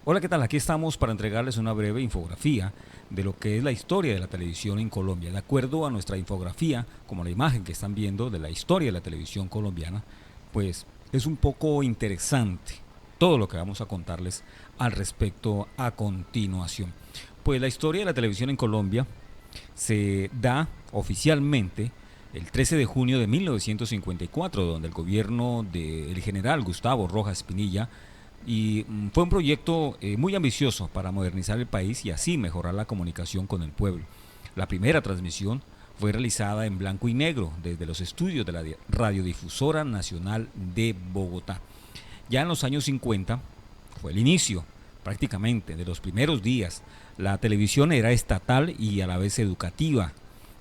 Hola, ¿qué tal? Aquí estamos para entregarles una breve infografía de lo que es la historia de la televisión en Colombia. De acuerdo a nuestra infografía, como la imagen que están viendo de la historia de la televisión colombiana, pues es un poco interesante todo lo que vamos a contarles al respecto a continuación. Pues la historia de la televisión en Colombia se da oficialmente el 13 de junio de 1954, donde el gobierno del general Gustavo Rojas Pinilla y fue un proyecto muy ambicioso para modernizar el país y así mejorar la comunicación con el pueblo. La primera transmisión fue realizada en blanco y negro desde los estudios de la Radiodifusora Nacional de Bogotá. Ya en los años 50 fue el inicio prácticamente de los primeros días. La televisión era estatal y a la vez educativa,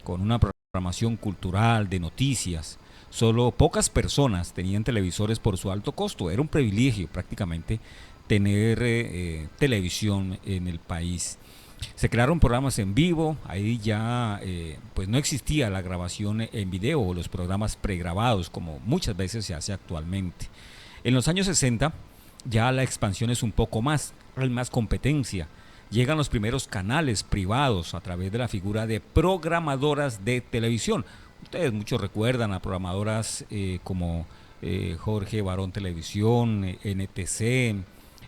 con una programación cultural, de noticias. Solo pocas personas tenían televisores por su alto costo. Era un privilegio prácticamente tener televisión en el país. Se crearon programas en vivo, ahí ya pues no existía la grabación en video o los programas pregrabados como muchas veces se hace actualmente. En los años 60 ya la expansión es un poco más, hay más competencia. Llegan los primeros canales privados a través de la figura de programadoras de televisión. Ustedes muchos recuerdan a programadoras como Jorge Barón Televisión, NTC,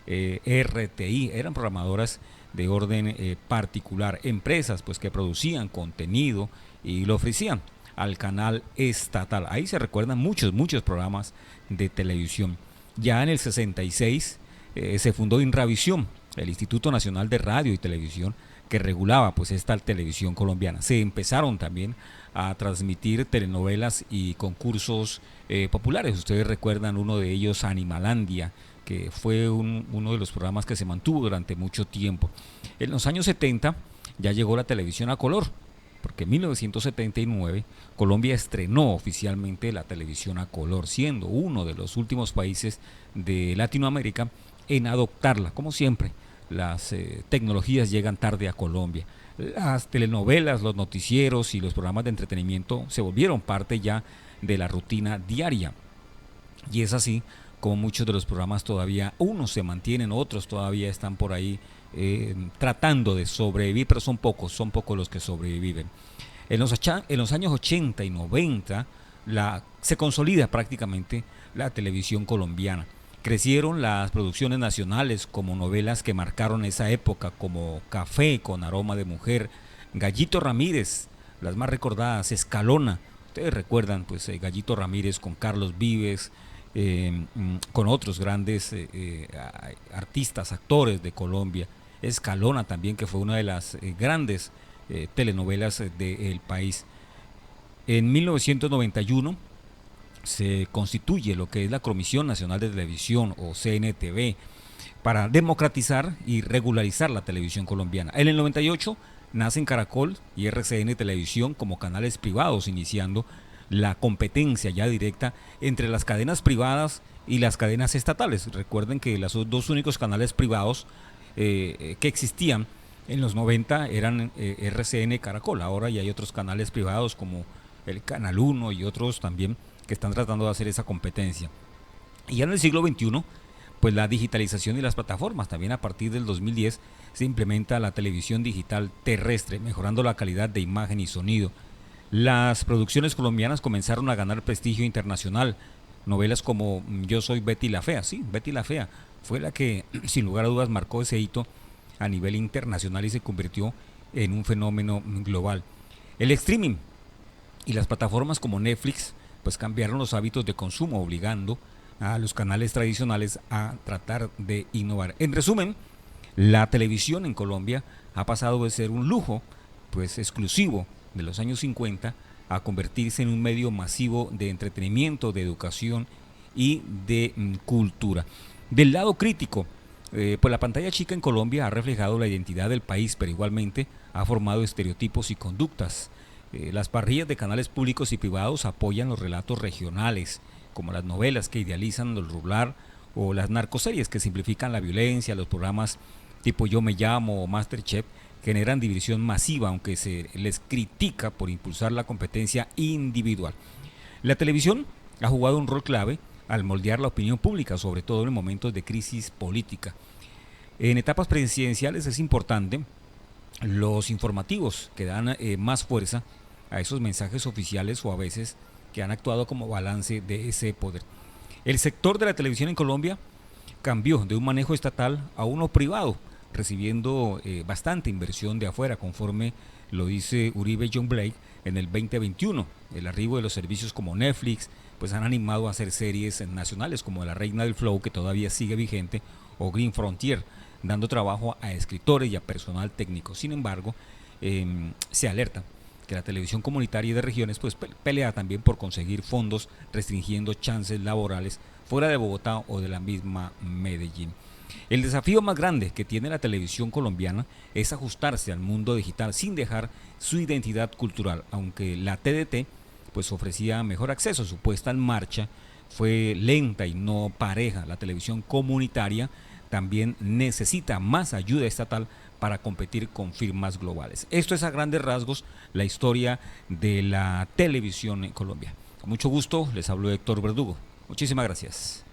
RTI, eran programadoras de orden particular, empresas pues que producían contenido y lo ofrecían al canal estatal. Ahí se recuerdan muchos programas de televisión. Ya en el 66 se fundó Inravisión, el Instituto Nacional de Radio y Televisión, que regulaba pues esta televisión colombiana. Se empezaron también a transmitir telenovelas y concursos populares. Ustedes recuerdan uno de ellos, Animalandia, que fue uno de los programas que se mantuvo durante mucho tiempo. En los años 70 ya llegó la televisión a color, porque en 1979 Colombia estrenó oficialmente la televisión a color, siendo uno de los últimos países de Latinoamérica en adoptarla. Como siempre, las tecnologías llegan tarde a Colombia. Las telenovelas, los noticieros y los programas de entretenimiento se volvieron parte ya de la rutina diaria. Y es así como muchos de los programas todavía, unos se mantienen, otros todavía están por ahí tratando de sobrevivir, pero son pocos los que sobreviven. En los años 80 y 90 se consolida prácticamente la televisión colombiana. Crecieron las producciones nacionales como novelas que marcaron esa época, como Café con aroma de mujer, Gallito Ramírez, las más recordadas, Escalona. Ustedes recuerdan pues Gallito Ramírez con Carlos Vives, con otros grandes artistas, actores de Colombia. Escalona también, que fue una de las grandes telenovelas del país. En 1991 se constituye lo que es la Comisión Nacional de Televisión o CNTV para democratizar y regularizar la televisión colombiana. En el 98 nacen Caracol y RCN Televisión como canales privados, iniciando la competencia ya directa entre las cadenas privadas y las cadenas estatales. Recuerden que los dos únicos canales privados que existían en los 90 eran RCN Caracol. Ahora ya hay otros canales privados como el Canal 1 y otros también que están tratando de hacer esa competencia. Y ya en el siglo XXI, pues la digitalización y las plataformas, también a partir del 2010 se implementa la televisión digital terrestre, mejorando la calidad de imagen y sonido. Las producciones colombianas comenzaron a ganar prestigio internacional. Novelas como Yo soy Betty la Fea, sí, Betty la Fea, fue la que sin lugar a dudas marcó ese hito a nivel internacional y se convirtió en un fenómeno global. El streaming y las plataformas como Netflix pues cambiaron los hábitos de consumo, obligando a los canales tradicionales a tratar de innovar. En resumen, la televisión en Colombia ha pasado de ser un lujo pues exclusivo de los años 50 a convertirse en un medio masivo de entretenimiento, de educación y de cultura. Del lado crítico, pues la pantalla chica en Colombia ha reflejado la identidad del país, pero igualmente ha formado estereotipos y conductas. Las parrillas de canales públicos y privados apoyan los relatos regionales, como las novelas que idealizan lo rural o las narcoseries que simplifican la violencia. Los programas tipo Yo me llamo o Masterchef generan división masiva, aunque se les critica por impulsar la competencia individual. La televisión ha jugado un rol clave al moldear la opinión pública, sobre todo en momentos de crisis política. En etapas presidenciales es importante los informativos que dan más fuerza a esos mensajes oficiales o a veces que han actuado como balance de ese poder. El sector de la televisión en Colombia cambió de un manejo estatal a uno privado, recibiendo bastante inversión de afuera, conforme lo dice Uribe John Blake en el 2021. El arribo de los servicios como Netflix pues han animado a hacer series nacionales como La Reina del Flow, que todavía sigue vigente, o Green Frontier, dando trabajo a escritores y a personal técnico. Sin embargo, se alerta que la televisión comunitaria y de regiones pues pelea también por conseguir fondos, restringiendo chances laborales fuera de Bogotá o de la misma Medellín. El desafío más grande que tiene la televisión colombiana es ajustarse al mundo digital sin dejar su identidad cultural, aunque la TDT pues ofrecía mejor acceso. Su puesta en marcha fue lenta y no pareja. La televisión comunitaria también necesita más ayuda estatal para competir con firmas globales. Esto es a grandes rasgos la historia de la televisión en Colombia. Con mucho gusto les habló Héctor Verdugo. Muchísimas gracias.